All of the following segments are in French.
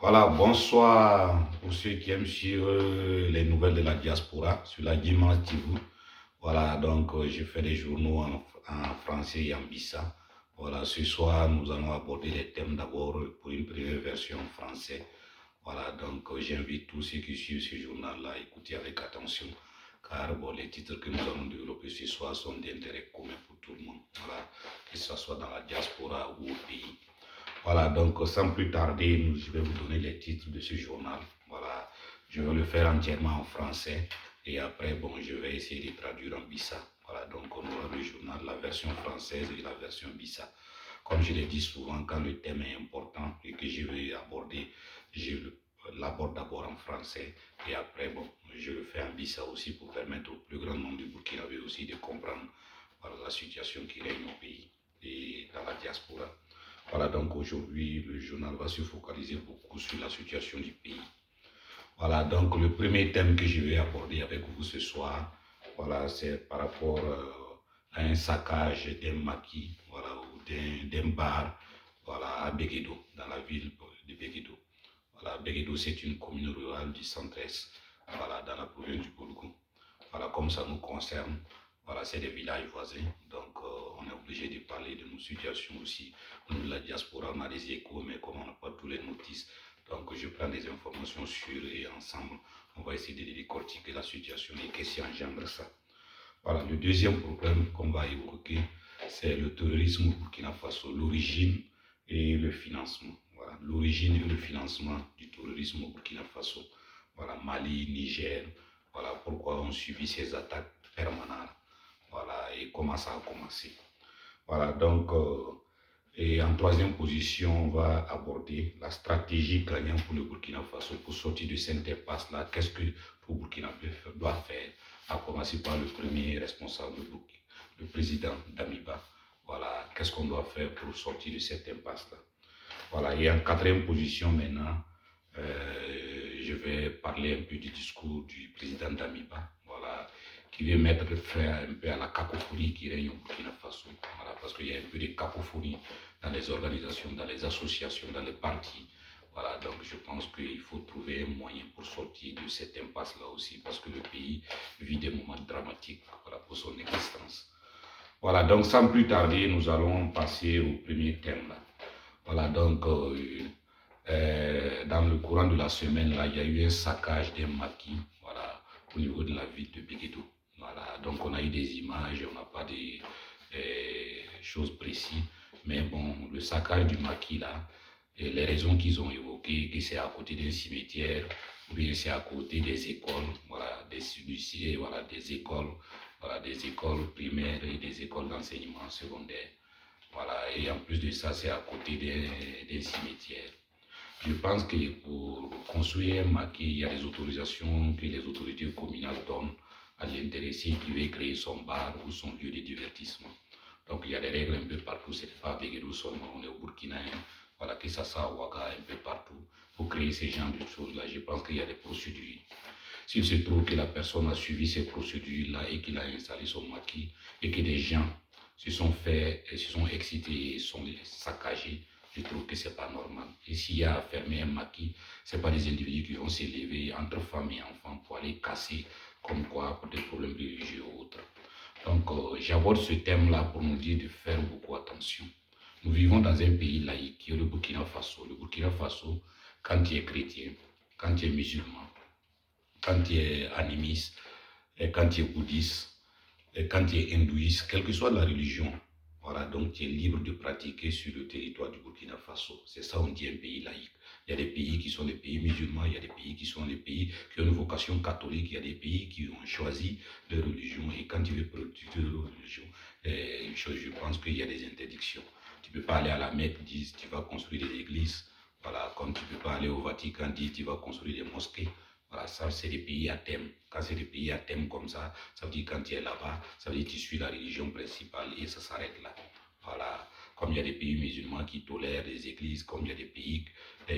Voilà, bonsoir pour ceux qui aiment suivre les nouvelles de la diaspora sur la Dimanche TV. Voilà, donc je fais des journaux en français et en bissa. Voilà, ce soir, nous allons aborder les thèmes d'abord pour une première version en français. Voilà, donc j'invite tous ceux qui suivent ce journal-là à écouter avec attention, car bon, les titres que nous allons développer ce soir sont d'intérêt commun pour tout le monde. Voilà, que ce soit dans la diaspora ou au pays. Voilà, donc sans plus tarder, je vais vous donner les titres de ce journal. Voilà, je vais le faire entièrement en français et après, bon, je vais essayer de traduire en bissa. Voilà, donc on aura le journal, la version française et la version bissa. Comme je l'ai dit souvent, quand le thème est important et que je vais aborder, je l'aborde d'abord en français et après, bon, je le fais en bissa aussi pour permettre au plus grand nombre de Burkinabés aussi de comprendre voilà, la situation qui règne au pays et dans la diaspora. Voilà, donc aujourd'hui, le journal va se focaliser beaucoup sur la situation du pays. Voilà, donc le premier thème que je vais aborder avec vous ce soir, voilà, c'est par rapport à un saccage d'un maquis, voilà, ou d'un bar, voilà, à Béguédo, dans la ville de Béguédo. Voilà, Béguédo, c'est une commune rurale du centre-est, voilà, dans la province du Boulgou. Voilà, comme ça nous concerne, voilà, c'est des villages voisins, donc on est obligé de parler de nos situations aussi. Au niveau de la diaspora, on a des échos, mais comme on n'a pas tous les notices, donc je prends des informations sûres et ensemble, on va essayer de décortiquer la situation et qu'est-ce qui engendre ça. Voilà, le deuxième problème qu'on va évoquer, c'est le terrorisme au Burkina Faso, l'origine et le financement. Voilà, l'origine et le financement du terrorisme au Burkina Faso. Voilà, Mali, Niger, voilà pourquoi on subit ces attaques permanentes. Voilà, et comment ça a commencé. Voilà, donc, et en troisième position, on va aborder la stratégie gagnante pour le Burkina Faso pour sortir de cette impasse-là. Qu'est-ce que le Burkina doit faire, à commencer par le premier responsable, le président Damiba. Voilà, qu'est-ce qu'on doit faire pour sortir de cette impasse-là. Voilà, et en quatrième position maintenant, je vais parler un peu du discours du président Damiba, voilà, qui veut mettre fin un peu à la cacophonie qui règne au Burkina Faso, voilà, parce qu'il y a un peu de cacophonie dans les organisations, dans les associations, dans les partis. Voilà, donc je pense qu'il faut trouver un moyen pour sortir de cette impasse-là aussi, parce que le pays vit des moments dramatiques, voilà, pour son existence. Voilà, donc sans plus tarder, nous allons passer au premier thème là. Voilà, donc dans le courant de la semaine, là, il y a eu un saccage d'un maquis, voilà, au niveau de la ville de Béguédo. Voilà, donc on a eu des images, on n'a pas des choses précises, mais bon, le saccage du maquis, là, et les raisons qu'ils ont évoquées, que c'est à côté d'un cimetière, ou bien c'est à côté des écoles, voilà, voilà, des écoles primaires et des écoles d'enseignement secondaire. Voilà, et en plus de ça, c'est à côté des cimetières. Je pense que pour construire un maquis, il y a des autorisations que les autorités communales donnent à l'intéressé qui veut créer son bar ou son lieu de divertissement. Donc il y a des règles un peu partout, c'est pas avec nous seulement, on est au Burkina, hein. Voilà, que ça soit à Ouaga, un peu partout, pour créer ces genres de choses-là. Je pense qu'il y a des procédures. S'il se trouve que la personne a suivi ces procédures-là et qu'il a installé son maquis et que des gens se sont fait, se sont excités et sont saccagés, je trouve que c'est pas normal. Et s'il y a à fermer un maquis, c'est pas des individus qui vont s'élever entre femmes et enfants pour aller casser comme quoi pour des problèmes religieux ou autres. Donc j'aborde ce thème-là pour nous dire de faire beaucoup attention. Nous vivons dans un pays laïque qui est le Burkina Faso. Le Burkina Faso, quand tu es chrétien, quand tu es musulman, quand tu es animiste, et quand tu es bouddhiste, et quand tu es hindouiste, quelle que soit la religion, voilà, donc tu es libre de pratiquer sur le territoire du Burkina Faso. C'est ça, on dit un pays laïque. Il y a des pays qui sont des pays musulmans, il y a des pays qui sont des pays qui ont une vocation catholique, il y a des pays qui ont choisi leur religion. Et quand tu veux pratiquer leur religion, je pense qu'il y a des interdictions. Tu ne peux pas aller à la Mecque, dire tu vas construire des églises. Voilà, comme tu ne peux pas aller au Vatican, dire tu vas construire des mosquées. Voilà, ça c'est des pays à thème. Quand c'est des pays à thème comme ça veut dire quand tu es là-bas, ça veut dire que tu suis la religion principale et ça s'arrête là. Voilà, comme il y a des pays musulmans qui tolèrent des églises, comme il y a des pays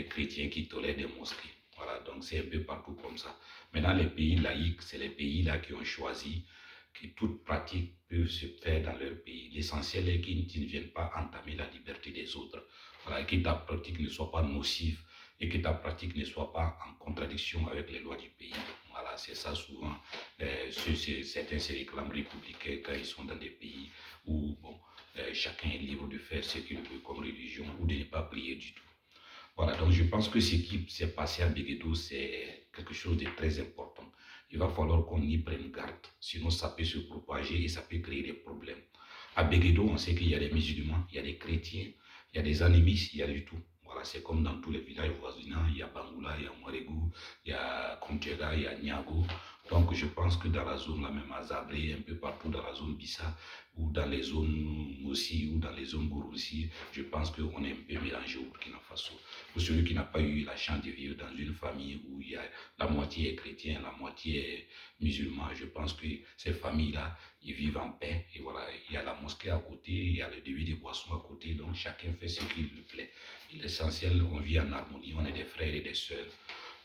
chrétiens qui tolèrent des mosquées. Voilà, donc c'est un peu partout comme ça. Maintenant, les pays laïcs, c'est les pays là qui ont choisi que toute pratique peut se faire dans leur pays. L'essentiel est qu'ils ne viennent pas entamer la liberté des autres. Voilà, que ta pratique ne soit pas nocive et que ta pratique ne soit pas en contradiction avec les lois du pays. Voilà, c'est ça souvent. Certains se réclament républicains quand ils sont dans des pays où bon, chacun est libre de faire ce qu'il veut comme religion ou de ne pas prier du tout. Voilà, donc je pense que ce qui s'est passé à Béguédo, c'est quelque chose de très important. Il va falloir qu'on y prenne garde, sinon ça peut se propager et ça peut créer des problèmes. À Béguédo, on sait qu'il y a des musulmans, il y a des chrétiens, il y a des animistes, il y a du tout. Voilà, c'est comme dans tous les villages voisinants, il y a Bangoula, il y a Mouarégou, il y a Kontega, il y a Niago. Donc je pense que dans la zone, la même à Zabré, un peu partout dans la zone Bissa, ou dans les zones aussi, ou dans les zones Gourou aussi, je pense qu'on est un peu mélangé au Burkina Faso. Pour celui qui n'a pas eu la chance de vivre dans une famille où il y a la moitié est chrétien, la moitié est musulman, je pense que ces familles-là, ils vivent en paix. Et voilà, il y a la mosquée à côté, il y a le débit des boissons à côté, donc chacun fait ce qui lui plaît. L'essentiel, on vit en harmonie, on est des frères et des sœurs.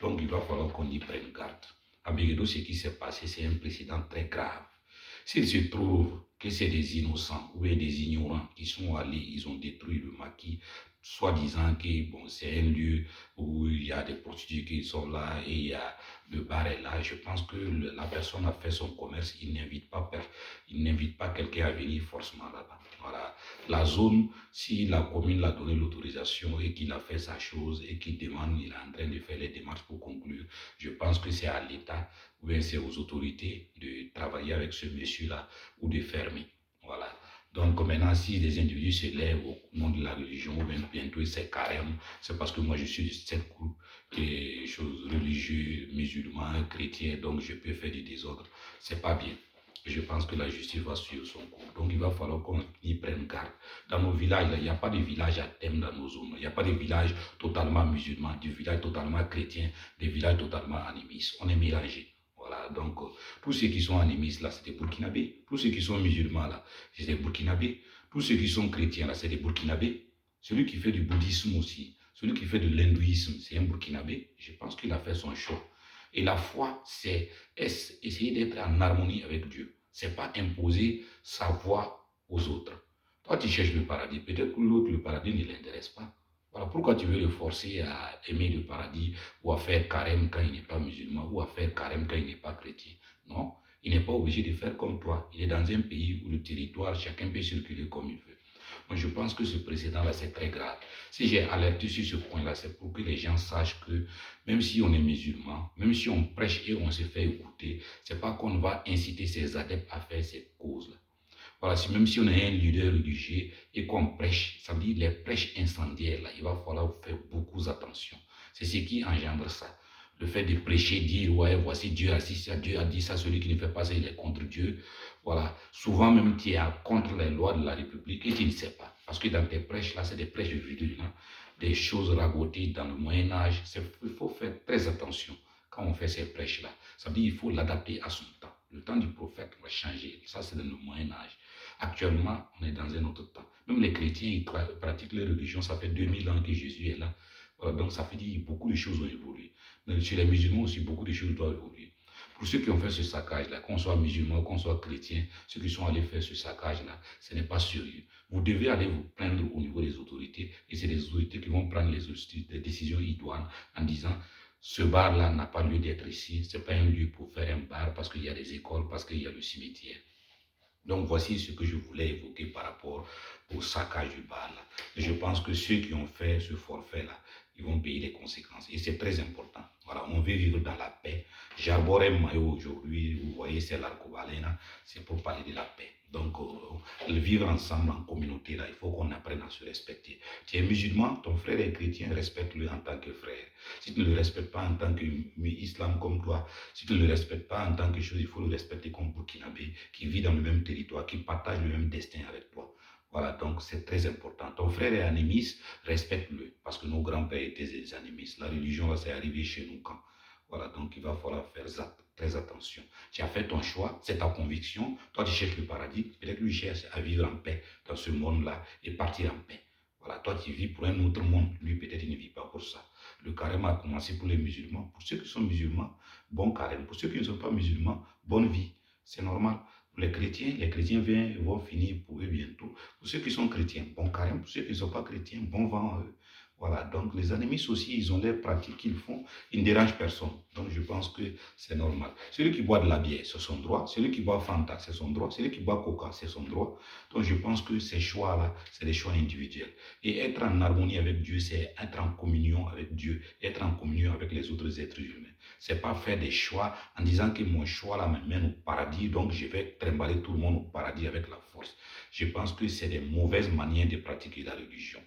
Donc il va falloir qu'on y prenne garde. À Béguédo, ce qui s'est passé, c'est un précédent très grave. S'il se trouve que c'est des innocents ou des ignorants qui sont allés, ils ont détruit le maquis, soi-disant que bon, c'est un lieu où il y a des prostituées qui sont là et il y a le bar est là. Je pense que la personne a fait son commerce, il n'invite pas quelqu'un à venir forcément là-bas. Voilà. La zone, si la commune l'a donné l'autorisation et qu'il a fait sa chose et qu'il demande, il est en train de faire les démarches pour conclure, je pense que c'est à l'État ou bien c'est aux autorités de travailler avec ce monsieur-là ou de fermer. Voilà. Donc maintenant, si les individus se lèvent au nom de la religion, ou bien bientôt c'est carême, c'est parce que moi je suis de cette groupe, des choses religieuses, musulmans, chrétiens, donc je peux faire du désordre. C'est pas bien. Je pense que la justice va suivre son cours. Donc il va falloir qu'on y prenne garde. Dans nos villages, il n'y a pas de village à thème dans nos zones. Il n'y a pas de village totalement musulman, du village totalement chrétien, des villages totalement animistes. On est mélangés. Voilà, donc tous ceux qui sont animistes là, c'est des Burkinabés. Tous ceux qui sont musulmans là, c'est des Burkinabés. Tous ceux qui sont chrétiens là, c'est des Burkinabés. Celui qui fait du bouddhisme aussi, celui qui fait de l'hindouisme, c'est un Burkinabé. Je pense qu'il a fait son choix. Et la foi, c'est essayer d'être en harmonie avec Dieu. C'est pas imposer sa voix aux autres. Toi, tu cherches le paradis. Peut-être que l'autre, le paradis ne l'intéresse pas. Voilà pourquoi tu veux le forcer à aimer le paradis ou à faire carême quand il n'est pas musulman ou à faire carême quand il n'est pas chrétien. Non, il n'est pas obligé de faire comme toi. Il est dans un pays où le territoire, chacun peut circuler comme il veut. Moi, je pense que ce précédent-là, c'est très grave. Si j'ai alerté sur ce point-là, c'est pour que les gens sachent que même si on est musulman, même si on prêche et on se fait écouter, c'est pas qu'on va inciter ces adeptes à faire cette cause-là. Voilà, même si on est un leader religieux et qu'on prêche, ça veut dire les prêches incendiaires, là, il va falloir faire beaucoup attention. C'est ce qui engendre ça. Le fait de prêcher, dire, ouais, voici Dieu a dit ça, Dieu a dit ça, celui qui ne fait pas ça, il est contre Dieu. Voilà. Souvent même, tu es contre les lois de la République et tu ne sais pas. Parce que dans tes prêches, là, c'est des prêches de hein, des choses ragotées dans le Moyen-Âge. Il faut faire très attention quand on fait ces prêches-là. Ça veut dire qu'il faut l'adapter à son temps. Le temps du prophète va changer. Ça, c'est dans le Moyen-Âge. Actuellement, on est dans un autre temps. Même les chrétiens, ils pratiquent leur religion. Ça fait 2000 ans que Jésus est là. Voilà, donc ça fait dire que beaucoup de choses ont évolué. Mais chez les musulmans aussi, beaucoup de choses doivent évoluer. Pour ceux qui ont fait ce saccage-là, qu'on soit musulman, qu'on soit chrétien, ceux qui sont allés faire ce saccage-là, ce n'est pas sérieux. Vous devez aller vous plaindre au niveau des autorités, et c'est les autorités qui vont prendre les décisions idoines en disant ce bar-là n'a pas lieu d'être ici, ce n'est pas un lieu pour faire un bar parce qu'il y a des écoles, parce qu'il y a le cimetière. Donc voici ce que je voulais évoquer par rapport au saccage du bar là. Et je pense que ceux qui ont fait ce forfait là, ils vont payer les conséquences. Et c'est très important. Voilà, on veut vivre dans la paix. J'arbore un maillot aujourd'hui, vous voyez, c'est l'arcobalena, c'est pour parler de la paix. Donc, le vivre ensemble en communauté, là, il faut qu'on apprenne à se respecter. Tu es musulman, ton frère est chrétien, respecte-le en tant que frère. Si tu ne le respectes pas en tant qu'islam comme toi, si tu ne le respectes pas en tant que chose, il faut le respecter comme Burkinabé, qui vit dans le même territoire, qui partage le même destin avec toi. Voilà, donc c'est très important. Ton frère est animiste, respecte-le, parce que nos grands-pères étaient des animistes. La religion, là, c'est arrivé chez nous quand. Voilà, donc il va falloir faire très attention. Tu as fait ton choix, c'est ta conviction. Toi, tu cherches le paradis. Peut-être que lui cherche à vivre en paix dans ce monde-là et partir en paix. Voilà, toi, tu vis pour un autre monde. Lui, peut-être, il ne vit pas pour ça. Le carême a commencé pour les musulmans. Pour ceux qui sont musulmans, bon carême. Pour ceux qui ne sont pas musulmans, bonne vie. C'est normal. Pour les chrétiens vont finir pour eux bientôt. Pour ceux qui sont chrétiens, bon carême. Pour ceux qui ne sont pas chrétiens, bon vent à eux. Voilà, donc les animistes aussi, ils ont des pratiques qu'ils font, ils ne dérangent personne. Donc je pense que c'est normal. Celui qui boit de la bière, c'est son droit. Celui qui boit Fanta, c'est son droit. Celui qui boit Coca, c'est son droit. Donc je pense que ces choix-là, c'est des choix individuels. Et être en harmonie avec Dieu, c'est être en communion avec Dieu, être en communion avec les autres êtres humains. C'est pas faire des choix en disant que mon choix là me mène au paradis, donc je vais trimballer tout le monde au paradis avec la force. Je pense que c'est des mauvaises manières de pratiquer la religion.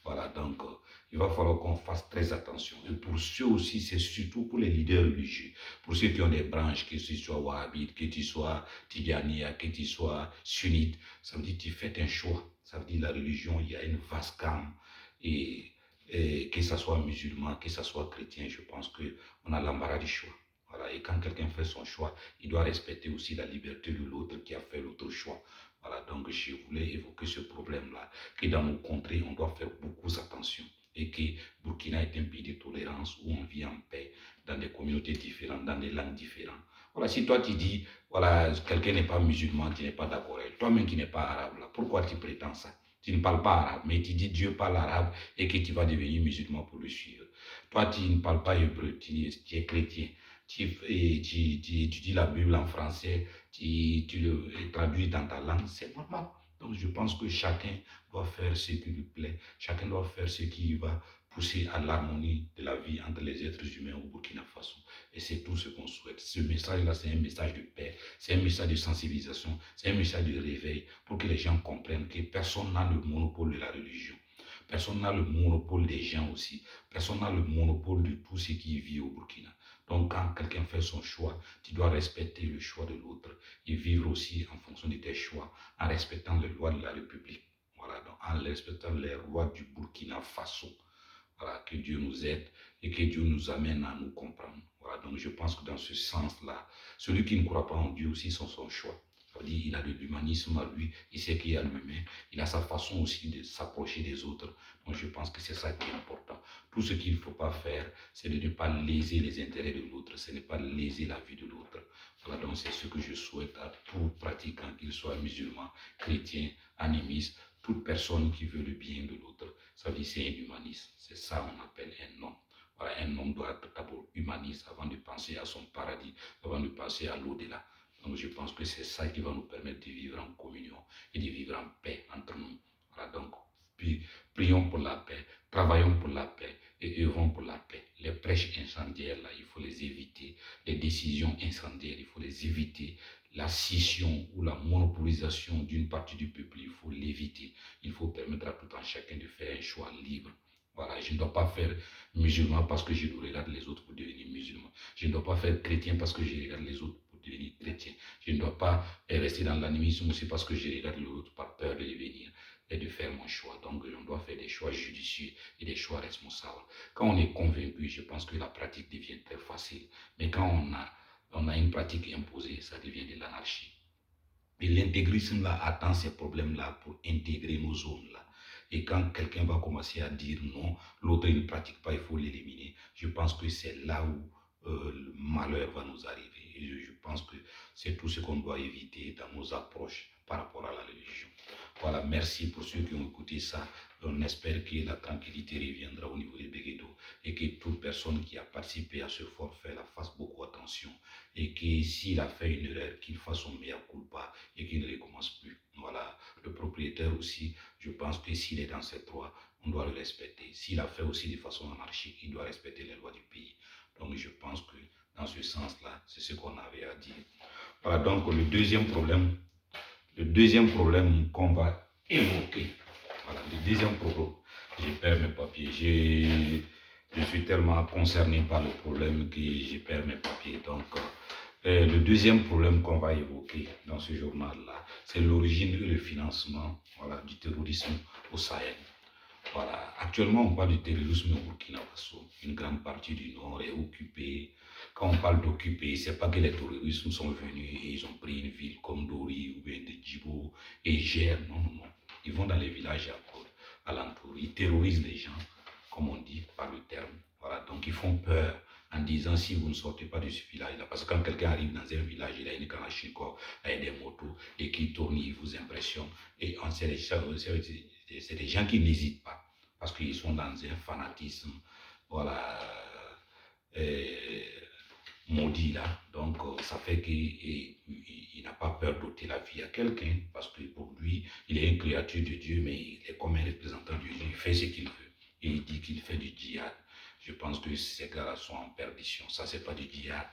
Voilà, donc il va falloir qu'on fasse très attention. Et pour ceux aussi, c'est surtout pour les leaders religieux, pour ceux qui ont des branches, que tu sois wahhabite, que tu sois tigania, que tu sois sunnite, ça veut dire que tu fais un choix. Ça veut dire la religion, il y a une vaste gamme. Et que ce soit musulman, que ce soit chrétien, je pense qu'on a l'embarras du choix. Voilà, et quand quelqu'un fait son choix, il doit respecter aussi la liberté de l'autre qui a fait l'autre choix. Voilà, donc je voulais évoquer ce problème-là, que dans nos contrées, on doit faire beaucoup attention et que Burkina est un pays de tolérance où on vit en paix, dans des communautés différentes, dans des langues différentes. Voilà, si toi tu dis, voilà, quelqu'un n'est pas musulman, tu n'es pas d'accord avec toi-même qui n'es pas arabe, là, pourquoi tu prétends ça? Tu ne parles pas arabe, mais tu dis Dieu parle arabe et que tu vas devenir musulman pour le suivre. Toi, tu ne parles pas hébreu, tu es chrétien. Tu dis la Bible en français, tu le traduis dans ta langue, c'est normal. Donc je pense que chacun doit faire ce qui lui plaît, chacun doit faire ce qui va pousser à l'harmonie de la vie entre les êtres humains au Burkina Faso. Et c'est tout ce qu'on souhaite. Ce message-là, c'est un message de paix, c'est un message de sensibilisation, c'est un message de réveil pour que les gens comprennent que personne n'a le monopole de la religion. Personne n'a le monopole des gens aussi. Personne n'a le monopole de tout ce qui vit au Burkina. Donc quand quelqu'un fait son choix, tu dois respecter le choix de l'autre et vivre aussi en fonction de tes choix, en respectant les lois de la République. Voilà, donc en respectant les lois du Burkina Faso. Voilà, que Dieu nous aide et que Dieu nous amène à nous comprendre. Voilà, donc je pense que dans ce sens-là, celui qui ne croit pas en Dieu aussi, c'est son choix. Ça veut dire qu'il a de l'humanisme à lui, il sait qu'il y a l'humain, il a sa façon aussi de s'approcher des autres. Donc je pense que c'est ça qui est important. Tout ce qu'il ne faut pas faire, c'est de ne pas léser les intérêts de l'autre, ce n'est pas léser la vie de l'autre. Voilà, donc c'est ce que je souhaite à tout pratiquant, qu'il soit musulman, chrétien, animiste, toute personne qui veut le bien de l'autre. Ça veut dire c'est un humaniste. C'est ça qu'on appelle un homme. Voilà, un homme doit être d'abord humaniste avant de penser à son paradis, avant de penser à l'au-delà. Donc je pense que c'est ça qui va nous permettre de vivre en communion et de vivre en paix entre nous. Voilà, donc puis, prions pour la paix, travaillons pour la paix et œuvrons pour la paix. Les prêches incendiaires, là, il faut les éviter. Les décisions incendiaires, il faut les éviter. La scission ou la monopolisation d'une partie du peuple, il faut l'éviter. Il faut permettre à tout un chacun de faire un choix libre. Voilà, je ne dois pas faire musulman parce que je regarde les autres pour devenir musulman. Je ne dois pas faire chrétien parce que je regarde les autres pour devenir chrétien. Je ne dois pas rester dans l'animisme aussi parce que je regarde les autres par peur de devenir et de faire mon choix. Donc, on doit faire des choix judicieux et des choix responsables. Quand on est convaincu, je pense que la pratique devient très facile. Mais quand on a une pratique imposée, ça devient de l'anarchie. Et l'intégrisme là attend ces problèmes-là pour intégrer nos zones-là. Et quand quelqu'un va commencer à dire non, l'autre ne pratique pas, il faut l'éliminer, je pense que c'est là où le malheur va nous arriver. Et je pense que c'est tout ce qu'on doit éviter dans nos approches par rapport à la religion. Voilà, merci pour ceux qui ont écouté ça. On espère que la tranquillité reviendra au niveau des Béguédo et que toute personne qui a participé à ce forfait la fasse beaucoup attention et que s'il a fait une erreur, qu'il fasse son meilleur culpa et qu'il ne recommence plus. Voilà, le propriétaire aussi, je pense que s'il est dans cette droits, on doit le respecter. S'il a fait aussi de façon anarchique, il doit respecter les lois du pays. Donc je pense que dans ce sens-là, c'est ce qu'on avait à dire. Voilà, donc le deuxième problème qu'on va évoquer, voilà, le deuxième problème, je perds mes papiers, je suis tellement concerné par le problème que je perds mes papiers. Donc, le deuxième problème qu'on va évoquer dans ce journal-là, c'est l'origine et le financement, voilà, du terrorisme au Sahel. Voilà. Actuellement, on parle du terrorisme au Burkina Faso. Une grande partie du nord est occupée. Quand on parle d'occuper, c'est pas que les terroristes sont venus et ils ont pris une ville comme Dori ou bien de Djibo et gèrent. Non, non, non. Ils vont dans les villages alentours. Ils terrorisent les gens, comme on dit par le terme. Voilà. Donc ils font peur en disant si vous ne sortez pas de ce village-là. Parce que quand quelqu'un arrive dans un village, il a une Kalachnikov avec des motos et qui tourne, il vous impressionne. Et on sait c'est des gens qui n'hésitent pas. parce qu'ils sont dans un fanatisme, voilà, euh, maudit là. Donc, ça fait qu'il n'a pas peur d'ôter la vie à quelqu'un, parce que pour lui, il est une créature de Dieu, mais il est comme un représentant de Dieu. Il fait ce qu'il veut. Et il dit qu'il fait du djihad. Je pense que ces gars-là sont en perdition. Ça, c'est pas du djihad.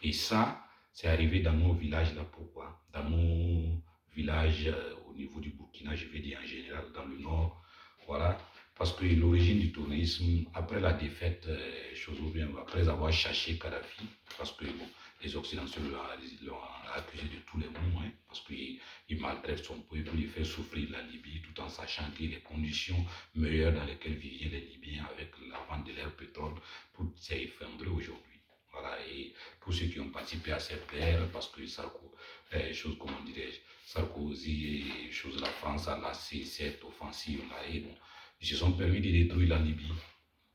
Et ça, c'est arrivé dans nos villages là. Pourquoi? Dans nos villages au niveau du Burkina, je vais dire en général, dans le nord. Voilà. Parce que l'origine du tourisme, après la défaite, chose ou bien, après avoir cherché Kadhafi, parce que bon, les Occidentaux l'ont accusé de tous les maux, hein, parce qu'il maltraite son peuple, il fait souffrir la Libye, tout en sachant que les conditions meilleures dans lesquelles vivaient les Libyens avec la vente de leur pétrole, tout s'est effondré aujourd'hui. Voilà, et tous ceux qui ont participé à cette guerre, parce que chose, comment dirais-je, Sarkozy et chose, la France a lancé cette offensive-là, et bon, ils se sont permis de détruire la Libye.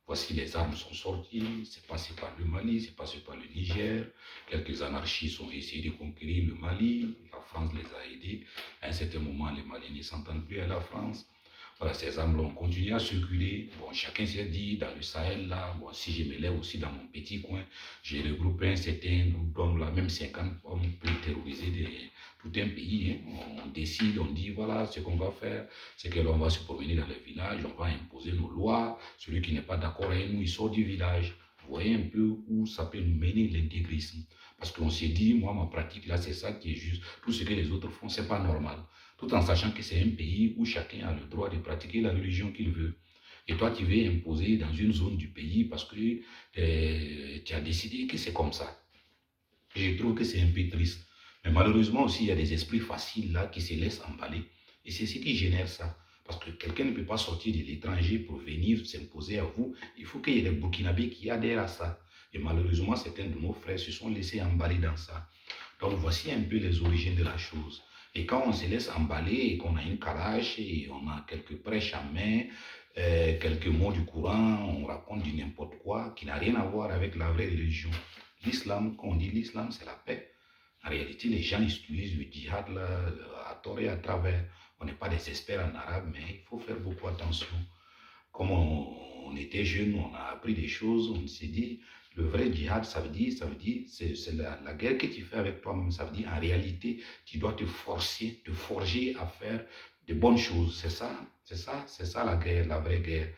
Voici les armes sont sorties, c'est passé par le Mali, c'est passé par le Niger. Quelques anarchistes ont essayé de conquérir le Mali, la France les a aidés. À un certain moment, les Maliens ne s'entendent plus à la France. Voilà, ces armes ont continué à circuler. Bon, chacun s'est dit, dans le Sahel, là, bon, si je me lève aussi dans mon petit coin, j'ai regroupé un certain nombre là, même 50 hommes peuvent terroriser tout un pays. Hein. On décide, on dit, voilà, ce qu'on va faire, c'est que l'on va se promener dans les villages, on va imposer nos lois. Celui qui n'est pas d'accord avec nous, il sort du village. Vous voyez un peu où ça peut nous mener l'intégrisme. Parce qu'on s'est dit, moi, ma pratique là, c'est ça qui est juste. Tout ce que les autres font, c'est pas normal. Tout en sachant que c'est un pays où chacun a le droit de pratiquer la religion qu'il veut. Et toi, tu veux imposer dans une zone du pays parce que tu as décidé que c'est comme ça. Et je trouve que c'est un peu triste. Mais malheureusement aussi, il y a des esprits faciles là qui se laissent emballer. Et c'est ce qui génère ça. Parce que quelqu'un ne peut pas sortir de l'étranger pour venir s'imposer à vous. Il faut qu'il y ait des Burkinabés qui adhèrent à ça. Et malheureusement, certains de nos frères se sont laissés emballer dans ça. Donc voici un peu les origines de la chose. Et quand on se laisse emballer et qu'on a une calage et on a quelques prêches à main, quelques mots du Coran, on raconte du n'importe quoi qui n'a rien à voir avec la vraie religion. L'islam, quand on dit l'islam, c'est la paix. En réalité, les gens utilisent le djihad là, à tort et à travers. On n'est pas des experts en arabe, mais il faut faire beaucoup attention. Comme on était jeunes, on a appris des choses, on s'est dit, le vrai djihad, ça veut dire, c'est la guerre que tu fais avec toi-même, ça veut dire, en réalité, tu dois te forcer, te forger à faire de bonnes choses. C'est ça la guerre, la vraie guerre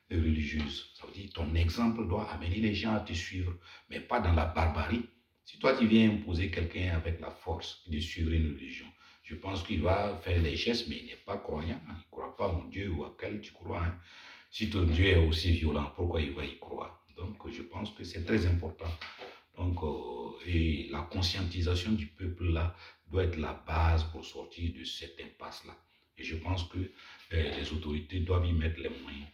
religieuse. Ça veut dire, ton exemple doit amener les gens à te suivre, mais pas dans la barbarie. Si toi, tu viens imposer quelqu'un avec la force de suivre une religion, je pense qu'il va faire les gestes, mais il n'est pas croyant. Il ne croit pas en Dieu ou à quel tu crois. Hein. Si ton Dieu est aussi violent, pourquoi il va y croire? Donc, je pense que c'est très important. Donc, et la conscientisation du peuple là doit être la base pour sortir de cette impasse-là. Et je pense que les autorités doivent y mettre les moyens.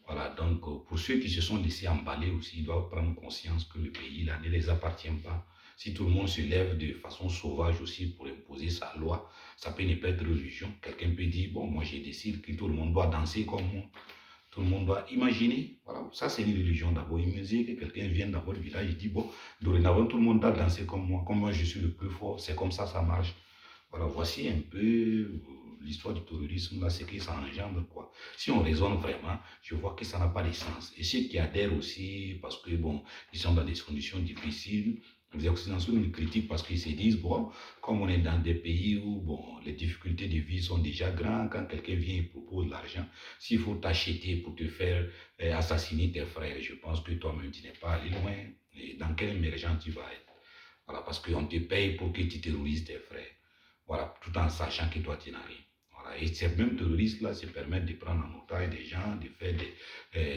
Voilà, donc pour ceux qui se sont laissés emballer aussi, ils doivent prendre conscience que le pays là ne les appartient pas. Si tout le monde se lève de façon sauvage aussi pour imposer sa loi, ça peut ne pas être religion. Quelqu'un peut dire, bon, moi j'ai décidé que tout le monde doit danser comme moi. Tout le monde doit imaginer. Voilà, ça c'est une religion d'abord. Imaginez que quelqu'un vienne dans votre village et dit, bon, dorénavant tout le monde doit danser comme moi. Comme moi je suis le plus fort, c'est comme ça marche. Voilà, voici un peu l'histoire du terrorisme, là, c'est que ça engendre quoi. Si on raisonne vraiment, je vois que ça n'a pas de sens. Et ceux qui adhèrent aussi, parce que bon, ils sont dans des conditions difficiles, les Occidentaux nous critiquent parce qu'ils se disent, bon, comme on est dans des pays où bon, les difficultés de vie sont déjà grandes, quand quelqu'un vient et propose de l'argent, s'il faut t'acheter pour te faire assassiner tes frères, je pense que toi-même tu n'es pas allé loin. Et dans quel émergent tu vas être? Voilà, parce qu'on te paye pour que tu terrorises tes frères. Voilà, tout en sachant que toi tu n'as rien. Voilà. Et ces mêmes terroristes-là se permettent de prendre en otage des gens, de faire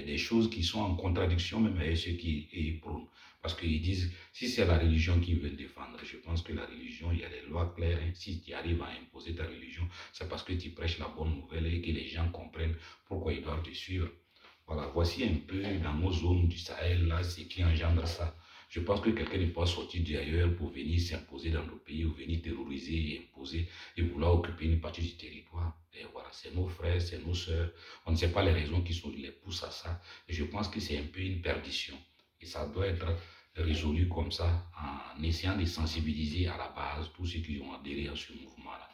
des choses qui sont en contradiction même avec ceux qui prônent. Parce qu'ils disent, si c'est la religion qu'ils veulent défendre, je pense que la religion, il y a des lois claires. Hein. Si tu arrives à imposer ta religion, c'est parce que tu prêches la bonne nouvelle et que les gens comprennent pourquoi ils doivent te suivre. Voilà, voici un peu dans nos zones du Sahel, là, ce qui engendre ça. Je pense que quelqu'un n'est pas sorti d'ailleurs pour venir s'imposer dans nos pays ou venir terroriser et imposer et vouloir occuper une partie du territoire. Et voilà, c'est nos frères, c'est nos sœurs. On ne sait pas les raisons qui les poussent à ça. Et je pense que c'est un peu une perdition. Et ça doit être résolu comme ça, en essayant de sensibiliser à la base tous ceux qui ont adhéré à ce mouvement-là.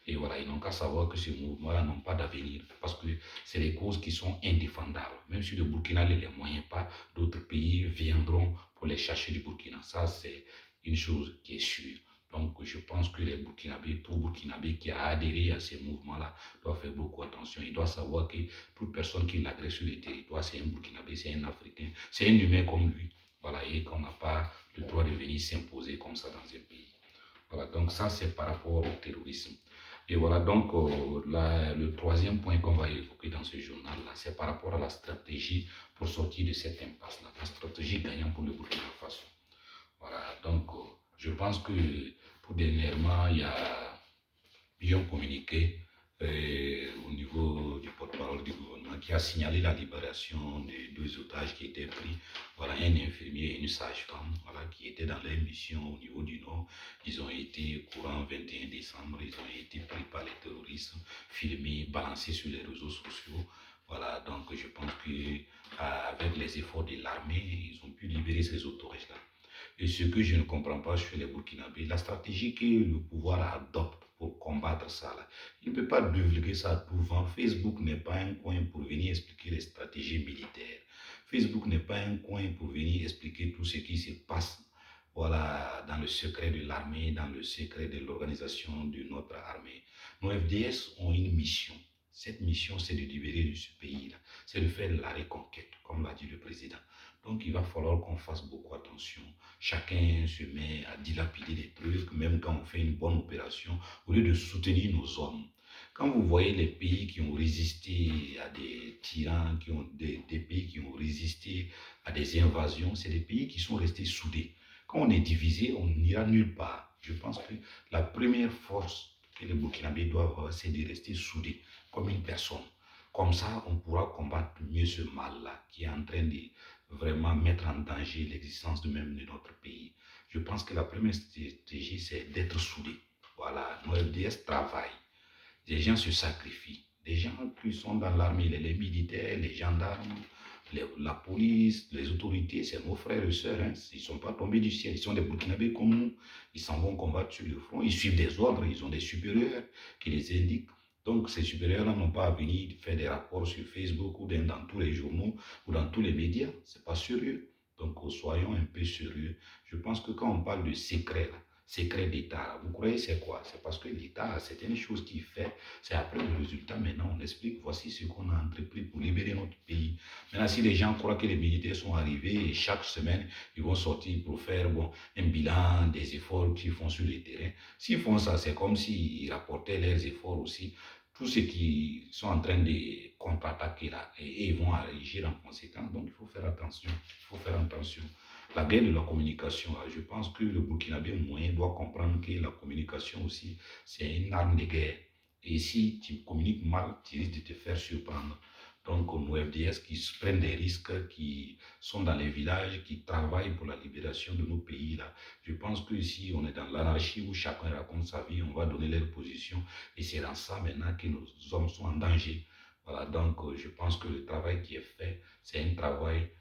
Et voilà, ils n'ont qu'à savoir que ces mouvements-là n'ont pas d'avenir parce que c'est des causes qui sont indéfendables. Même si le Burkina ne les moyens pas, d'autres pays viendront pour les chercher du Burkina. Ça, c'est une chose qui est sûre. Donc, je pense que les Burkinabés, tout Burkinabé qui a adhéré à ces mouvements-là, doit faire beaucoup attention. Il doit savoir que toute personne qui l'agresse sur le territoire, c'est un Burkinabé, c'est un Africain, c'est un humain comme lui. Voilà, et qu'on n'a pas le droit de venir s'imposer comme ça dans un pays. Voilà, donc ça, c'est par rapport au terrorisme. Et voilà, donc le troisième point qu'on va évoquer dans ce journal-là, c'est par rapport à la stratégie pour sortir de cette impasse-là, la stratégie gagnante pour le Burkina Faso. Voilà, donc je pense que pour dernièrement, il y a eu un communiqué au niveau du porte-parole du gouvernement qui a signalé la libération de deux otages qui étaient pris. Voilà, un infirmier et une sage-femme voilà, qui étaient dans leur mission au niveau du Nord. Ils ont été, courant 21 décembre, ils ont été pris par les terroristes, filmés, balancés sur les réseaux sociaux. Voilà, donc je pense qu'avec les efforts de l'armée, ils ont pu libérer ces otages-là. Et ce que je ne comprends pas chez les Burkinabés, la stratégie que le pouvoir adopte pour combattre ça, là, il ne peut pas divulguer ça à tout vent. Facebook n'est pas un coin pour venir expliquer les stratégies militaires. Facebook n'est pas un coin pour venir expliquer tout ce qui se passe voilà, dans le secret de l'armée, dans le secret de l'organisation de notre armée. Nos FDS ont une mission. Cette mission, c'est de libérer ce pays-là. C'est de faire la reconquête, comme l'a dit le président. Donc, il va falloir qu'on fasse beaucoup attention. Chacun se met à dilapider des trucs, même quand on fait une bonne opération, au lieu de soutenir nos hommes. Quand vous voyez les pays qui ont résisté à des tyrans, des pays qui ont résisté à des invasions, c'est des pays qui sont restés soudés. Quand on est divisé, on n'ira nulle part. Je pense que la première force que les Burkinabés doivent avoir, c'est de rester soudés, comme une personne. Comme ça, on pourra combattre mieux ce mal-là qui est en train de vraiment mettre en danger l'existence de même de notre pays. Je pense que la première stratégie, c'est d'être soudés. Voilà, nos FDS travaillent. Des gens se sacrifient. Des gens qui sont dans l'armée, les militaires, les gendarmes, la police, les autorités, c'est nos frères et sœurs. Hein. Ils ne sont pas tombés du ciel. Ils sont des Burkinabés comme nous. Ils s'en vont combattre sur le front. Ils suivent des ordres. Ils ont des supérieurs qui les indiquent. Donc, ces supérieurs-là n'ont pas à venir faire des rapports sur Facebook ou dans tous les journaux ou dans tous les médias. Ce n'est pas sérieux. Donc, soyons un peu sérieux. Je pense que quand on parle de secret, là, secret d'État, vous croyez c'est quoi? C'est parce que l'État, c'est une chose qu'il fait. C'est après le résultat, maintenant, on explique, voici ce qu'on a entrepris pour libérer notre pays. Maintenant, si les gens croient que les militaires sont arrivés et chaque semaine, ils vont sortir pour faire un bilan des efforts qu'ils font sur le terrain, s'ils font ça, c'est comme s'ils rapportaient leurs efforts aussi tous ceux qui sont en train de contre-attaquer là, et ils vont agir en conséquence. Donc il faut faire attention. Il faut faire attention. La guerre de la communication, là, je pense que le Burkinabé moyen doit comprendre que la communication aussi, c'est une arme de guerre. Et si tu communiques mal, tu risques de te faire surprendre. Donc nos FDS qui prennent des risques, qui sont dans les villages, qui travaillent pour la libération de nos pays là. Je pense que si on est dans l'anarchie où chacun raconte sa vie, on va donner leur position et c'est dans ça maintenant que nos hommes sont en danger. Voilà, donc je pense que le travail qui est fait, c'est un travail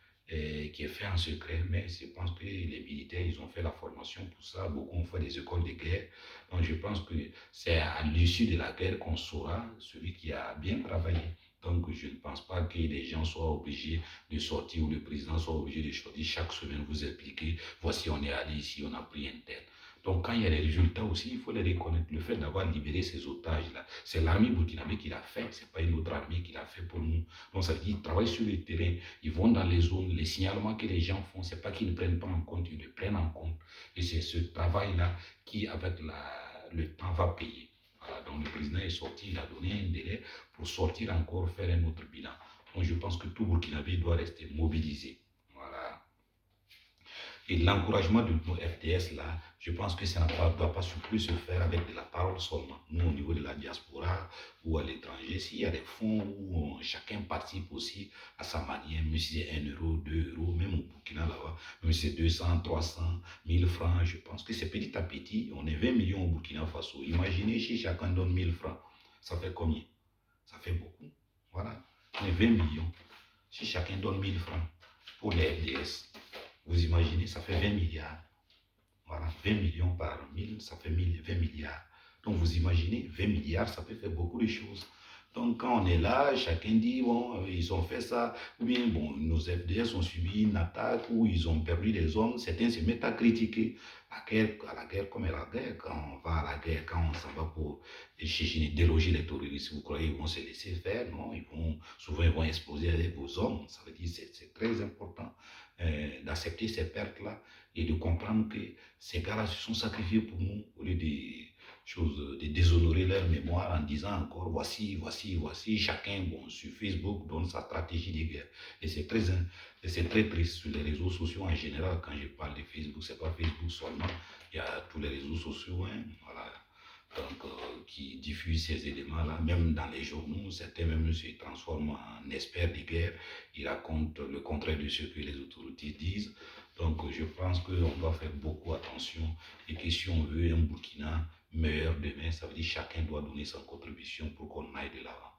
qui est fait en secret, mais je pense que les militaires, ils ont fait la formation pour ça, beaucoup ont fait des écoles de guerre. Donc je pense que c'est à l'issue de la guerre qu'on saura celui qui a bien travaillé. Donc je ne pense pas que les gens soient obligés de sortir ou le président soit obligé de sortir chaque semaine, vous expliquer, voici on est allé ici, on a pris un tel. Donc quand il y a les résultats aussi, il faut les reconnaître. Le fait d'avoir libéré ces otages-là, c'est l'armée burkinabé qui l'a fait, ce n'est pas une autre armée qui l'a fait pour nous. Donc ça veut dire qu'ils travaillent sur le terrain, ils vont dans les zones, les signalements que les gens font, ce n'est pas qu'ils ne prennent pas en compte, ils le prennent en compte. Et c'est ce travail-là qui, avec le temps, va payer. Voilà, donc le président est sorti, il a donné un délai pour sortir encore, faire un autre bilan. Donc je pense que tout Burkinabé doit rester mobilisé. Voilà. Et l'encouragement de nos FDS là, je pense que ça ne doit pas plus se faire avec de la parole seulement. Nous, au niveau de la diaspora ou à l'étranger, s'il y a des fonds où chacun participe aussi à sa manière, même si c'est 1 euro, 2 euros, même au Burkina là-bas, même si c'est 200, 300, 1000 francs, je pense que c'est petit à petit. On est 20 millions au Burkina Faso. Imaginez si chacun donne 1000 francs. Ça fait combien? Ça fait beaucoup. Voilà. On est 20 millions. Si chacun donne 1000 francs pour les FDS, vous imaginez, ça fait 20 milliards. Voilà, 20 millions par 1000, ça fait 20 milliards. Donc vous imaginez, 20 milliards, ça peut faire beaucoup de choses. Donc quand on est là, chacun dit, bon, ils ont fait ça, ou bien, bon, nos FDS ont subi une attaque, ou ils ont perdu des hommes, certains se mettent à critiquer à la guerre comme à la guerre. Quand on va à la guerre, quand on s'en va pour déloger les terroristes, vous croyez qu'ils vont se laisser faire? Non, souvent ils vont exploser avec vos hommes. Ça veut dire que c'est très important d'accepter ces pertes-là et de comprendre que ces gars-là se sont sacrifiés pour nous au lieu de déshonorer leur mémoire en disant encore voici, chacun bon, sur Facebook donne sa stratégie de guerre. Et c'est très triste sur les réseaux sociaux en général. Quand je parle de Facebook, c'est pas Facebook seulement, il y a tous les réseaux sociaux, hein, voilà, donc, qui diffusent ces éléments-là, même dans les journaux, certains même se transforment en experts de guerre, ils racontent le contraire de ce que les autorités disent. Donc je pense qu'on doit faire beaucoup attention et que si on veut un Burkina meilleur demain, ça veut dire que chacun doit donner sa contribution pour qu'on aille de l'avant.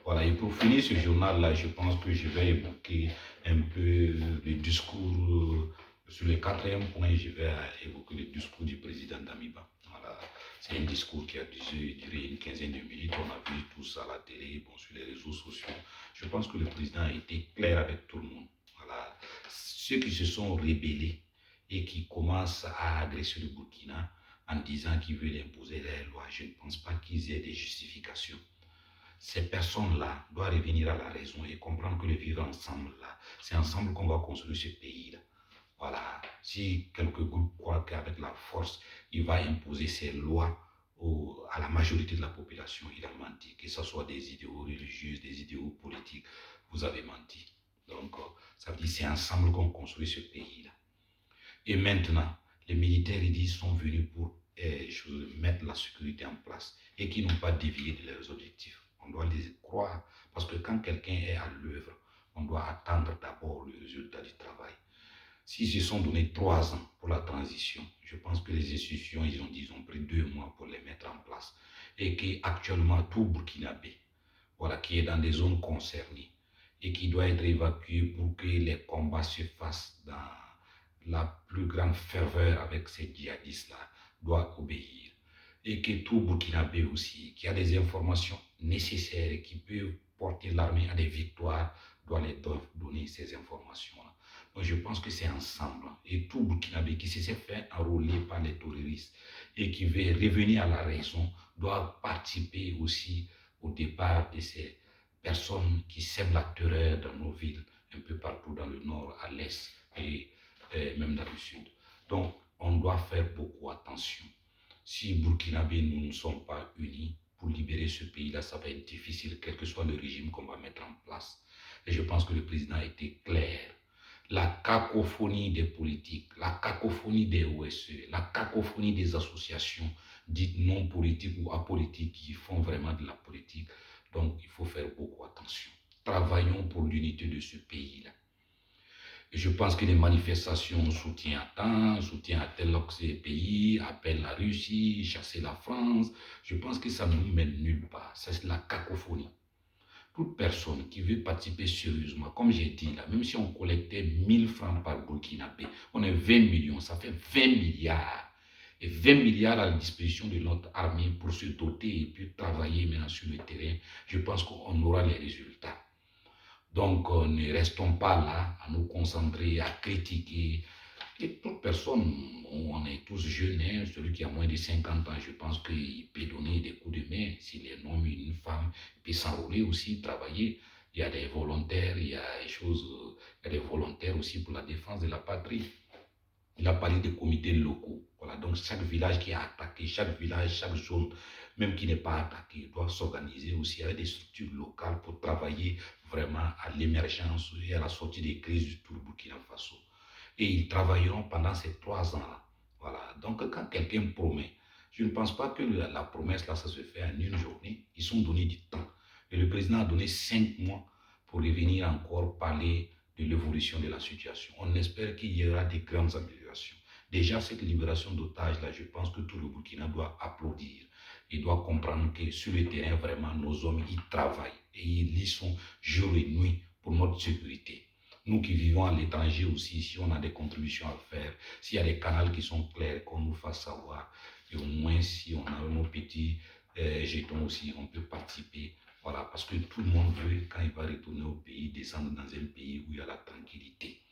Voilà, et pour finir ce journal-là, je pense que je vais évoquer un peu le discours, sur le quatrième point, je vais évoquer le discours du président Damiba. Voilà, c'est un discours qui a duré une quinzaine de minutes, on a vu tout ça à la télé, bon, sur les réseaux sociaux. Je pense que le président a été clair avec tout le monde. Voilà, ceux qui se sont rébellés et qui commencent à agresser le Burkina en disant qu'ils veulent imposer les lois, je ne pense pas qu'ils aient des justifications. Ces personnes-là doivent revenir à la raison et comprendre que le vivre ensemble, là, c'est ensemble qu'on va construire ce pays-là. Voilà. Si quelques groupes croient qu'avec la force, il va imposer ses lois à la majorité de la population, il a menti. Que ce soit des idéaux religieux, des idéaux politiques, vous avez menti. Donc, ça veut dire que c'est ensemble qu'on construit ce pays-là. Et maintenant, les militaires, ils disent, sont venus pour mettre la sécurité en place et qui n'ont pas dévié de leurs objectifs. On doit les croire parce que quand quelqu'un est à l'œuvre, on doit attendre d'abord le résultat du travail. S'ils se sont donné 3 ans pour la transition, je pense que les institutions, ils ont pris 2 mois pour les mettre en place. Et qu'actuellement, tout Burkinabé, voilà, qui est dans des zones concernées et qui doit être évacué pour que les combats se fassent dans la plus grande ferveur avec ces djihadistes-là, doit obéir. Et que tout Burkinabé aussi, qui a des informations nécessaires et qui peut porter l'armée à des victoires, doit les donner ces informations-là. Donc je pense que c'est ensemble. Et tout Burkinabé qui s'est fait enrôler par les terroristes et qui veut revenir à la raison, doit participer aussi au départ de ces personnes qui sèment la terreur dans nos villes, un peu partout dans le nord, à l'est et même dans le sud. Donc, on doit faire beaucoup attention. Si Burkinabé, nous ne sommes pas unis pour libérer ce pays-là, ça va être difficile, quel que soit le régime qu'on va mettre en place. Et je pense que le président a été clair. La cacophonie des politiques, la cacophonie des OSE, la cacophonie des associations dites non politiques ou apolitiques qui font vraiment de la politique. Donc, il faut faire beaucoup attention. Travaillons pour l'unité de ce pays-là. Et je pense que les manifestations soutien à temps, soutien à tel pays, appellent la Russie, chasser la France, je pense que ça ne nous mène nulle part. C'est la cacophonie. Toute personne qui veut participer sérieusement, comme j'ai dit là, même si on collectait 1000 francs par Burkinabé, on est 20 millions, ça fait 20 milliards. Et 20 milliards à la disposition de notre armée pour se doter et puis travailler maintenant sur le terrain, je pense qu'on aura les résultats. Donc, ne restons pas là à nous concentrer, à critiquer. Et toute personne, on est tous jeunes, hein, celui qui a moins de 50 ans, je pense qu'il peut donner des coups de main. S'il est un homme, une femme, il peut s'enrôler aussi, travailler. Il y a des volontaires, il y a des choses, il y a des volontaires aussi pour la défense de la patrie. Il a parlé des comités locaux. Voilà, donc chaque village qui est attaqué, chaque village, chaque zone, même qui n'est pas attaqué, doit s'organiser aussi avec des structures locales pour travailler vraiment à l'émergence et à la sortie des crises du tout le Burkina Faso. Et ils travailleront pendant ces 3 ans-là. Voilà, donc quand quelqu'un promet, je ne pense pas que la promesse, là, ça se fait en une journée. Ils sont donnés du temps. Et le président a donné 5 mois pour revenir encore parler de l'évolution de la situation. On espère qu'il y aura des grandes améliorations. Déjà, cette libération d'otages-là, je pense que tout le Burkina doit applaudir. Il doit comprendre que sur le terrain, vraiment, nos hommes, ils travaillent et ils y sont jour et nuit pour notre sécurité. Nous qui vivons à l'étranger aussi, si on a des contributions à faire, s'il y a des canaux qui sont clairs, qu'on nous fasse savoir. Et au moins, si on a nos petits jetons aussi, on peut participer. Voilà, parce que tout le monde veut, quand il va retourner au pays, descendre dans un pays où il y a la tranquillité.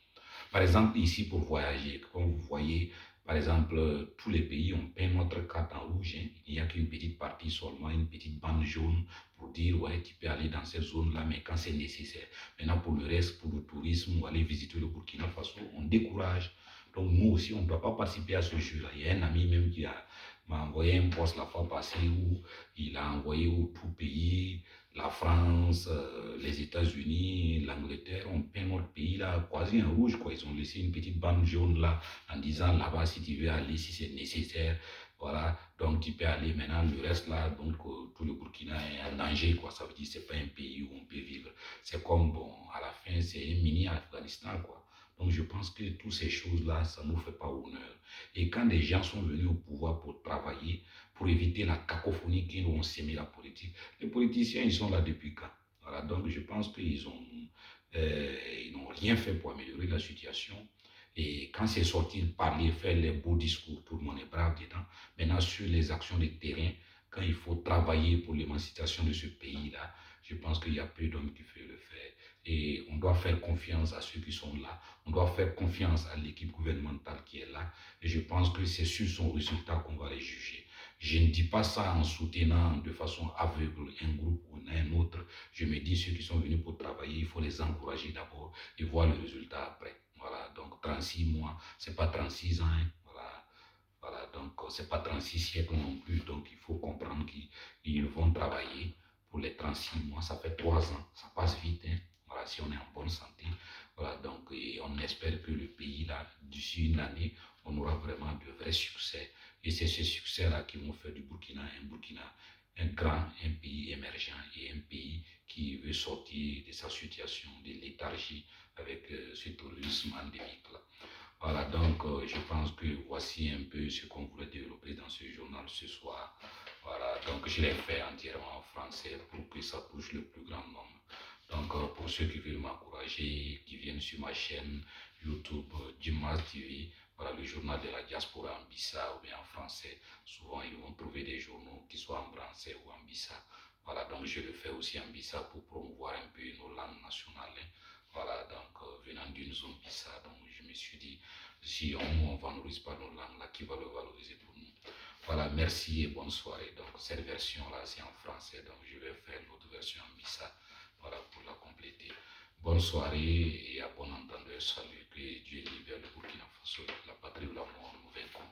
Par exemple, ici, pour voyager, comme vous voyez, par exemple, tous les pays, on peint notre carte en rouge. Hein. Il n'y a qu'une petite partie seulement, une petite bande jaune pour dire, ouais, tu peux aller dans cette zone-là, mais quand c'est nécessaire. Maintenant, pour le reste, pour le tourisme ou aller visiter le Burkina Faso, on décourage. Donc, nous aussi, on ne doit pas participer à ce jeu-là. Il y a un ami même qui m'a envoyé un post la fois passée où il a envoyé au tout pays, la France, les États-Unis, l'Angleterre, on peint notre pays là, quasi en rouge, quoi. Ils ont laissé une petite bande jaune là, en disant là-bas, si tu veux aller, si c'est nécessaire, voilà, donc tu peux aller maintenant, le reste là, donc tout le Burkina est en danger, quoi. Ça veut dire que c'est pas un pays où on peut vivre. C'est comme, bon, à la fin, c'est un mini Afghanistan, quoi. Donc je pense que toutes ces choses-là, ça ne nous fait pas honneur. Et quand des gens sont venus au pouvoir pour travailler, pour éviter la cacophonie qu'ils ont sémé la politique, les politiciens, ils sont là depuis quand? Voilà, donc je pense ils n'ont rien fait pour améliorer la situation. Et quand c'est sorti parler, faire les beaux discours, tout le monde est brave dedans. Maintenant, sur les actions de terrain, quand il faut travailler pour l'émancipation de ce pays-là, je pense qu'il y a peu d'hommes qui peuvent le faire. Et on doit faire confiance à ceux qui sont là. On doit faire confiance à l'équipe gouvernementale qui est là. Et je pense que c'est sur son résultat qu'on va les juger. Je ne dis pas ça en soutenant de façon aveugle un groupe ou un autre. Je me dis ceux qui sont venus pour travailler, il faut les encourager d'abord et voir le résultat après. Voilà, donc 36 mois, c'est pas 36 ans. Hein. Voilà, voilà, donc c'est pas 36 siècles non plus. Donc il faut comprendre qu'ils vont travailler pour les 36 mois. Ça fait 3 ans, ça passe vite. Hein. Voilà, si on est en bonne santé. Voilà, donc et on espère que le pays, là, d'ici une année, on aura vraiment de vrais succès. Et c'est ce succès-là qui vont faire du Burkina un grand, un pays émergent et un pays qui veut sortir de sa situation de léthargie avec ce tourisme endémique-là. Voilà, donc je pense que voici un peu ce qu'on voulait développer dans ce journal ce soir. Voilà, donc je l'ai fait entièrement en français pour que ça touche le plus grand nombre. Donc pour ceux qui veulent m'encourager, qui viennent sur ma chaîne YouTube Dimas TV, voilà le journal de la diaspora en Bissa ou bien en français. Souvent ils vont trouver des journaux qui soient en français ou en Bissa. Voilà, donc je le fais aussi en Bissa pour promouvoir un peu nos langues nationales. Hein. Voilà, donc venant d'une zone Bissa, donc je me suis dit, si on ne valorise pas nos langues, là, qui va le valoriser pour nous? Voilà, merci et bonne soirée. Donc cette version-là, c'est en français, donc je vais faire l'autre version en Bissa, voilà, pour la compléter. Bonne soirée et à bon entendeur. Salut, que Dieu libère le Burkina Faso, la patrie ou la mort, nous vaincrons.